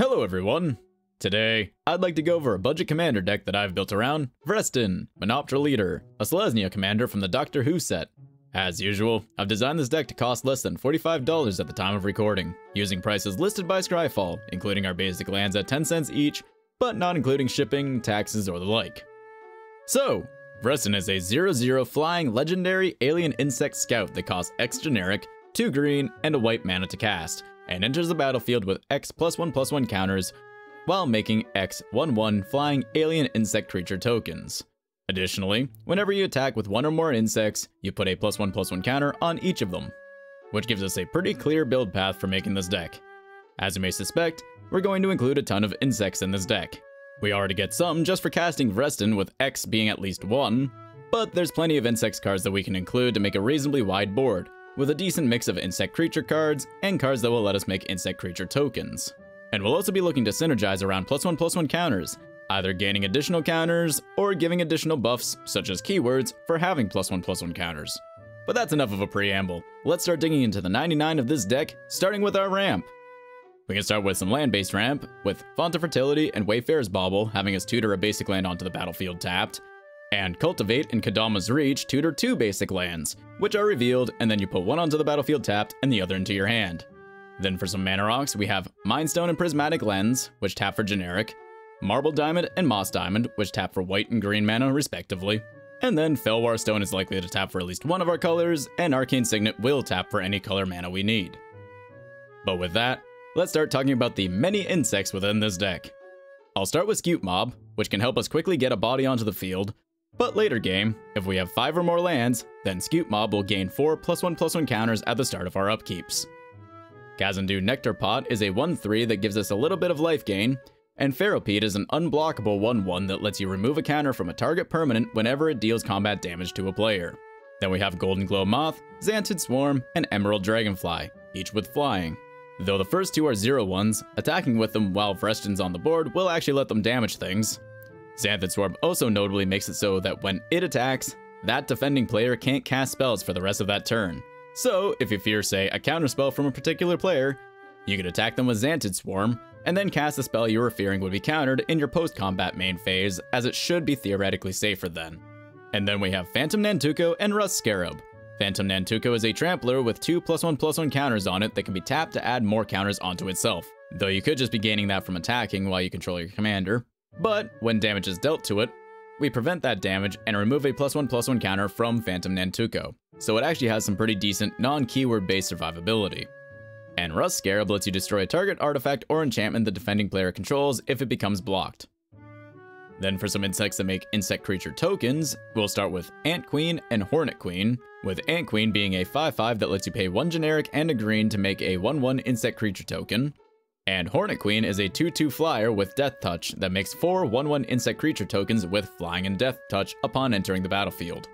Hello everyone! Today, I'd like to go over a budget commander deck that I've built around Vrestin, Menoptra Leader, a Selesnya commander from the Doctor Who set. As usual, I've designed this deck to cost less than $45 at the time of recording, using prices listed by Scryfall, including our basic lands at 10 cents each, but not including shipping, taxes, or the like. So, Vrestin is a 0/0 flying legendary alien insect scout that costs X generic, 2 green, and a white mana to cast, and enters the battlefield with X +1/+1 counters, while making X 1/1 flying alien insect creature tokens. Additionally, whenever you attack with one or more insects, you put a +1/+1 counter on each of them, which gives us a pretty clear build path for making this deck. As you may suspect, we're going to include a ton of insects in this deck. We already get some just for casting Vrestin with X being at least 1, but there's plenty of insects cards that we can include to make a reasonably wide board, with a decent mix of insect creature cards and cards that will let us make insect creature tokens. And we'll also be looking to synergize around +1/+1 counters, either gaining additional counters or giving additional buffs, such as keywords, for having +1/+1 counters. But that's enough of a preamble. Let's start digging into the 99 of this deck, starting with our ramp. We can start with some land-based ramp, with Font of Fertility and Wayfarer's Bauble having us tutor a basic land onto the battlefield tapped, and Cultivate and Kadama's Reach tutor 2 basic lands, which are revealed, and then you put one onto the battlefield tapped and the other into your hand. Then for some mana rocks, we have Mindstone and Prismatic Lens, which tap for generic, Marble Diamond and Moss Diamond, which tap for white and green mana respectively, and then Felwar Stone is likely to tap for at least one of our colors, and Arcane Signet will tap for any color mana we need. But with that, let's start talking about the many insects within this deck. I'll start with Scute Mob, which can help us quickly get a body onto the field, but later game, if we have 5 or more lands, then Scute Mob will gain 4 +1/+1 counters at the start of our upkeeps. Kazandu Nectar Pot is a 1/3 that gives us a little bit of life gain, and Ferropede is an unblockable 1/1 that lets you remove a counter from a target permanent whenever it deals combat damage to a player. Then we have Golden Glow Moth, Xanthid Swarm, and Emerald Dragonfly, each with flying. Though the first 2 are 0/1s, attacking with them while Vrestin's on the board will actually let them damage things. Xanthid Swarm also notably makes it so that when it attacks, that defending player can't cast spells for the rest of that turn. So, if you fear, say, a counterspell from a particular player, you could attack them with Xanthid Swarm, and then cast a spell you were fearing would be countered in your post-combat main phase, as it should be theoretically safer then. And then we have Phantom Nantuko and Rust Scarab. Phantom Nantuko is a trampler with 2 +1/+1 counters on it that can be tapped to add more counters onto itself, though you could just be gaining that from attacking while you control your commander. But when damage is dealt to it, we prevent that damage and remove a +1/+1 counter from Phantom Nantuko, so it actually has some pretty decent non-keyword based survivability. And Rust Scarab lets you destroy a target artifact or enchantment the defending player controls if it becomes blocked. Then for some insects that make insect creature tokens, we'll start with Ant Queen and Hornet Queen, with Ant Queen being a 5/5 that lets you pay 1 generic and a green to make a 1/1 insect creature token, and Hornet Queen is a 2/2 flyer with Death Touch that makes 4 1/1 insect creature tokens with flying and Death Touch upon entering the battlefield.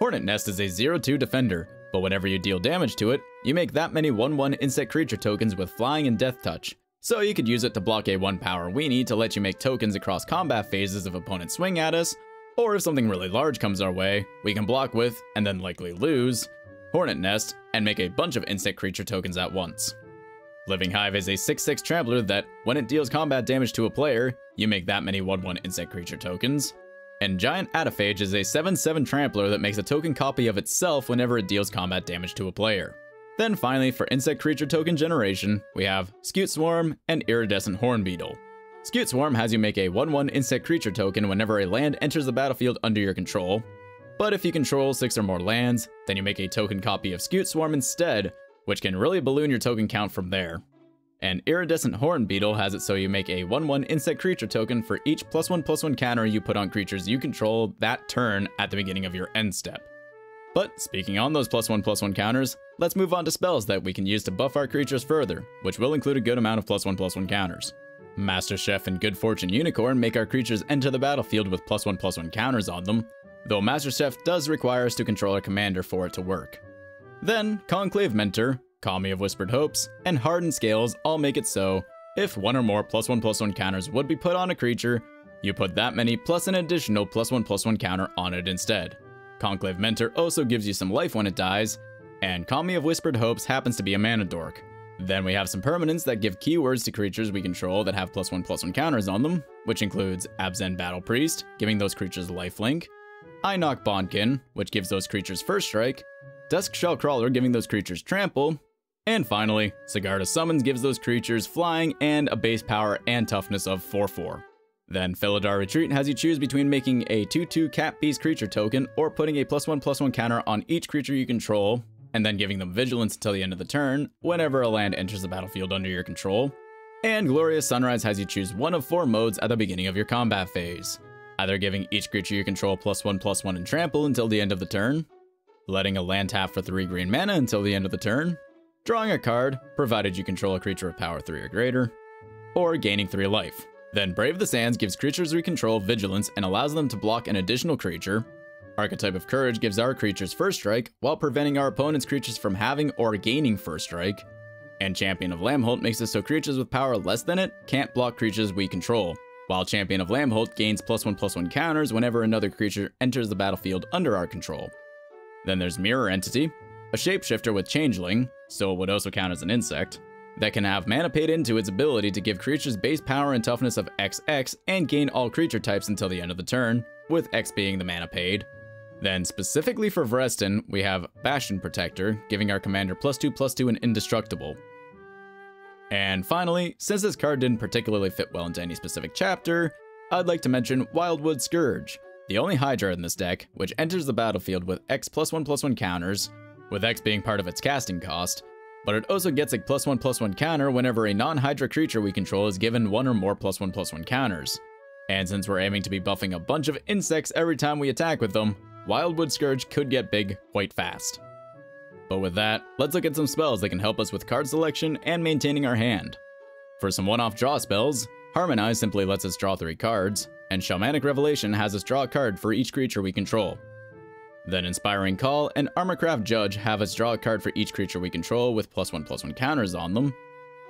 Hornet Nest is a 0/2 defender, but whenever you deal damage to it, you make that many 1/1 insect creature tokens with flying and Death Touch, so you could use it to block a 1-power weenie to let you make tokens across combat phases if opponents swing at us, or if something really large comes our way, we can block with, and then likely lose, Hornet Nest, and make a bunch of insect creature tokens at once. Living Hive is a 6/6 trampler that, when it deals combat damage to a player, you make that many 1/1 insect creature tokens. And Giant Ataphage is a 7/7 trampler that makes a token copy of itself whenever it deals combat damage to a player. Then finally, for insect creature token generation, we have Scute Swarm and Iridescent Hornbeetle. Scute Swarm has you make a 1/1 insect creature token whenever a land enters the battlefield under your control, but if you control 6 or more lands, then you make a token copy of Scute Swarm instead, which can really balloon your token count from there. And Iridescent Hornbeetle has it so you make a 1/1 insect creature token for each +1/+1 counter you put on creatures you control that turn at the beginning of your end step. But speaking on those +1/+1 counters, let's move on to spells that we can use to buff our creatures further, which will include a good amount of +1/+1 counters. Master Chef and Good Fortune Unicorn make our creatures enter the battlefield with +1/+1 counters on them, though Master Chef does require us to control our commander for it to work. Then, Conclave Mentor, Call Me of Whispered Hopes, and Hardened Scales all make it so, if 1 or more +1/+1 counters would be put on a creature, you put that many plus an additional +1/+1 counter on it instead. Conclave Mentor also gives you some life when it dies, and Call Me of Whispered Hopes happens to be a mana dork. Then we have some permanents that give keywords to creatures we control that have +1/+1 counters on them, which includes Abzan Battle Priest, giving those creatures lifelink, Einok Bondkin, which gives those creatures first strike, Dusk Shellcrawler giving those creatures trample, and finally, Sigarda Summons gives those creatures flying and a base power and toughness of 4/4. Then Felidar Retreat has you choose between making a 2/2 Cat Beast creature token or putting a +1/+1 counter on each creature you control, and then giving them Vigilance until the end of the turn whenever a land enters the battlefield under your control. And Glorious Sunrise has you choose one of 4 modes at the beginning of your combat phase, either giving each creature you control +1/+1 and trample until the end of the turn, letting a land tap for 3 green mana until the end of the turn, drawing a card, provided you control a creature with power 3 or greater, or gaining 3 life. Then Brave the Sands gives creatures we control Vigilance and allows them to block an additional creature. Archetype of Courage gives our creatures first strike while preventing our opponent's creatures from having or gaining first strike. And Champion of Lambholt makes it so creatures with power less than it can't block creatures we control, while Champion of Lambholt gains +1/+1 counters whenever another creature enters the battlefield under our control. Then there's Mirror Entity, a shapeshifter with Changeling, so it would also count as an insect, that can have mana paid into its ability to give creatures base power and toughness of XX and gain all creature types until the end of the turn, with X being the mana paid. Then specifically for Vrestin, we have Bastion Protector, giving our commander +2/+2 and indestructible. And finally, since this card didn't particularly fit well into any specific chapter, I'd like to mention Wildwood Scourge, the only Hydra in this deck, which enters the battlefield with X +1/+1 counters, with X being part of its casting cost, but it also gets a +1/+1 counter whenever a non-Hydra creature we control is given 1 or more +1/+1 counters. And since we're aiming to be buffing a bunch of insects every time we attack with them, Wildwood Scourge could get big quite fast. But with that, let's look at some spells that can help us with card selection and maintaining our hand. For some one-off draw spells, Harmonize simply lets us draw 3 cards, and Shamanic Revelation has us draw a card for each creature we control. Then Inspiring Call and Armorcraft Judge have us draw a card for each creature we control with +1/+1 counters on them.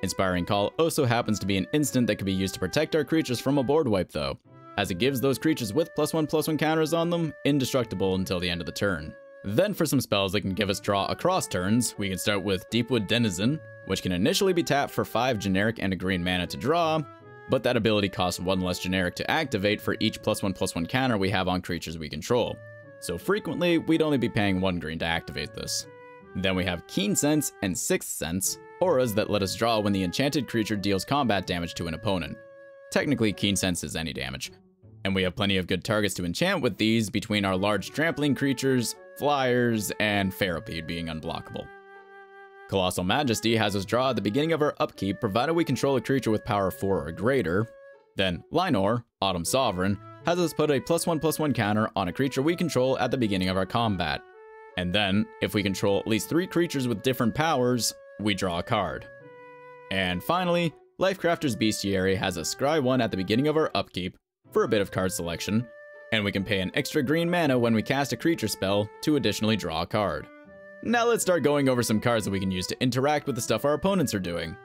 Inspiring Call also happens to be an instant that can be used to protect our creatures from a board wipe though, as it gives those creatures with +1/+1 counters on them indestructible until the end of the turn. Then for some spells that can give us draw across turns, we can start with Deepwood Denizen, which can initially be tapped for 5 generic and a green mana to draw, but that ability costs 1 less generic to activate for each +1/+1 counter we have on creatures we control. So frequently, we'd only be paying 1 green to activate this. Then we have Keen Sense and Sixth Sense, auras that let us draw when the enchanted creature deals combat damage to an opponent. Technically, Keen Sense is any damage. And we have plenty of good targets to enchant with these between our large trampling creatures, flyers, and Ferropede being unblockable. Colossal Majesty has us draw at the beginning of our upkeep provided we control a creature with power 4 or greater. Then Lynor, Autumn Sovereign, has us put a +1/+1 counter on a creature we control at the beginning of our combat. And then, if we control at least 3 creatures with different powers, we draw a card. And finally, Lifecrafter's Bestiary has us scry 1 at the beginning of our upkeep for a bit of card selection, and we can pay an extra green mana when we cast a creature spell to additionally draw a card. Now let's start going over some cards that we can use to interact with the stuff our opponents are doing.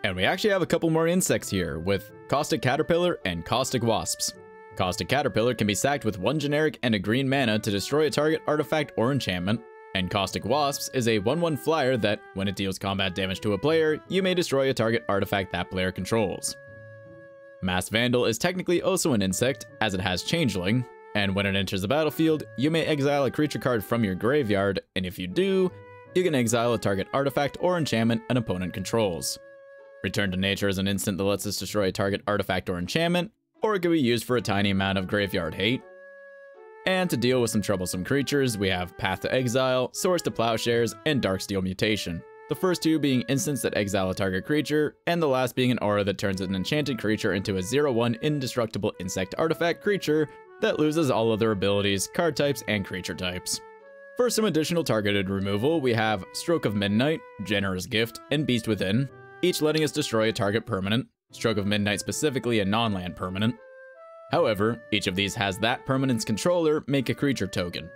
And we actually have a couple more insects here, with Caustic Caterpillar and Caustic Wasps. Caustic Caterpillar can be sacked with 1 generic and a green mana to destroy a target artifact or enchantment, and Caustic Wasps is a 1/1 flyer that, when it deals combat damage to a player, you may destroy a target artifact that player controls. Mass Vandal is technically also an insect, as it has Changeling, and when it enters the battlefield, you may exile a creature card from your graveyard, and if you do, you can exile a target artifact or enchantment an opponent controls. Return to Nature is an instant that lets us destroy a target artifact or enchantment, or it can be used for a tiny amount of graveyard hate. And to deal with some troublesome creatures, we have Path to Exile, Swords to Plowshares, and Darksteel Mutation. The first 2 being instants that exile a target creature, and the last being an aura that turns an enchanted creature into a 0/1 indestructible insect artifact creature that loses all other abilities, card types, and creature types. For some additional targeted removal, we have Stroke of Midnight, Generous Gift, and Beast Within, each letting us destroy a target permanent, Stroke of Midnight specifically a non-land permanent. However, each of these has that permanent's controller make a creature token.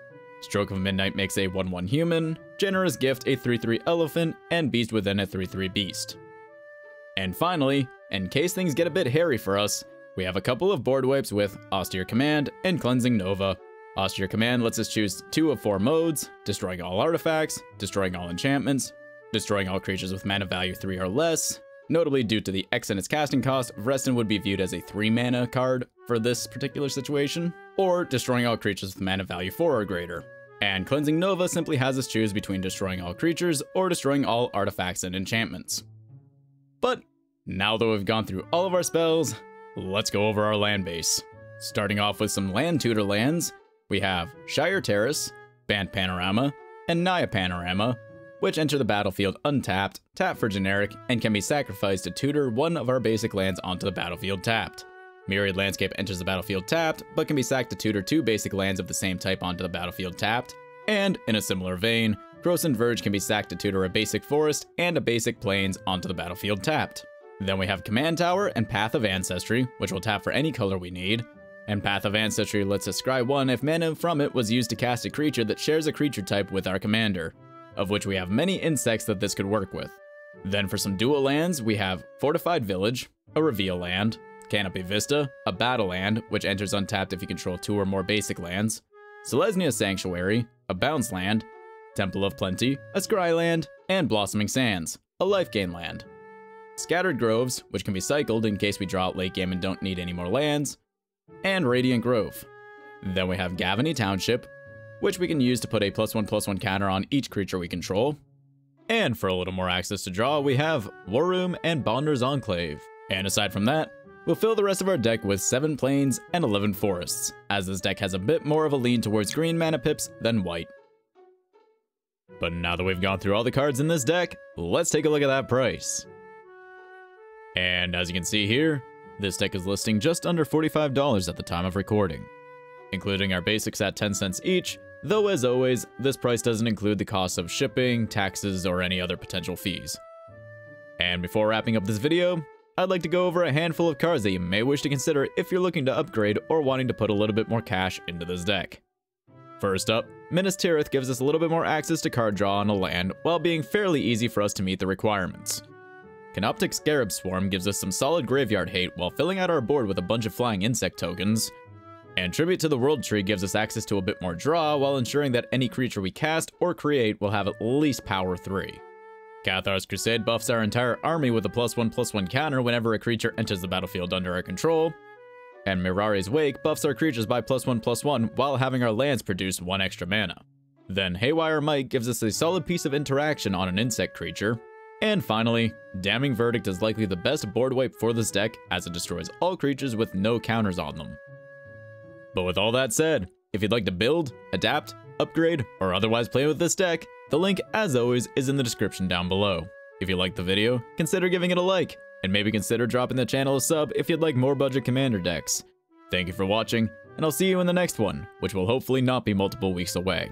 Stroke of Midnight makes a 1/1 human, Generous Gift a 3/3 elephant, and Beast Within a 3/3 beast. And finally, in case things get a bit hairy for us, we have a couple of board wipes with Austere Command and Cleansing Nova. Austere Command lets us choose 2 of 4 modes, destroying all artifacts, destroying all enchantments, destroying all creatures with mana value 3 or less. Notably, due to the X in its casting cost, Vrestin would be viewed as a 3 mana card for this particular situation, or destroying all creatures with mana value 4 or greater. And Cleansing Nova simply has us choose between destroying all creatures or destroying all artifacts and enchantments. But now that we've gone through all of our spells, let's go over our land base. Starting off with some land tutor lands, we have Shire Terrace, Band Panorama, and Naya Panorama, which enter the battlefield untapped, tap for generic, and can be sacrificed to tutor one of our basic lands onto the battlefield tapped. Myriad Landscape enters the battlefield tapped, but can be sacked to tutor 2 basic lands of the same type onto the battlefield tapped. And, in a similar vein, Corrosive Verge can be sacked to tutor a basic forest and a basic plains onto the battlefield tapped. Then we have Command Tower and Path of Ancestry, which will tap for any color we need. And Path of Ancestry lets us scry 1 if mana from it was used to cast a creature that shares a creature type with our commander, of which we have many insects that this could work with. Then for some dual lands, we have Fortified Village, a reveal land, Canopy Vista, a battle land, which enters untapped if you control 2 or more basic lands, Selesnya Sanctuary, a bounce land, Temple of Plenty, a scry land, and Blossoming Sands, a life gain land. Scattered Groves, which can be cycled in case we draw out late game and don't need any more lands, and Radiant Grove. Then we have Gavany Township, which we can use to put a +1/+1 counter on each creature we control. And for a little more access to draw, we have War Room and Bonder's Enclave. And aside from that, we'll fill the rest of our deck with 7 plains and 11 forests, as this deck has a bit more of a lean towards green mana pips than white. But now that we've gone through all the cards in this deck, let's take a look at that price. And as you can see here, this deck is listing just under $45 at the time of recording, including our basics at 10 cents each, though as always, this price doesn't include the cost of shipping, taxes, or any other potential fees. And before wrapping up this video, I'd like to go over a handful of cards that you may wish to consider if you're looking to upgrade or wanting to put a little bit more cash into this deck. First up, Minas Tirith gives us a little bit more access to card draw on a land while being fairly easy for us to meet the requirements. Canoptic Scarab Swarm gives us some solid graveyard hate while filling out our board with a bunch of flying insect tokens. And Tribute to the World Tree gives us access to a bit more draw while ensuring that any creature we cast or create will have at least power 3. Cathar's Crusade buffs our entire army with a +1/+1 counter whenever a creature enters the battlefield under our control. And Mirari's Wake buffs our creatures by +1/+1 while having our lands produce 1 extra mana. Then Haywire Might gives us a solid piece of interaction on an insect creature. And finally, Damning Verdict is likely the best board wipe for this deck as it destroys all creatures with no counters on them. But with all that said, if you'd like to build, adapt, upgrade, or otherwise play with this deck, the link, as always, is in the description down below. If you liked the video, consider giving it a like, and maybe consider dropping the channel a sub if you'd like more budget commander decks. Thank you for watching, and I'll see you in the next one, which will hopefully not be multiple weeks away.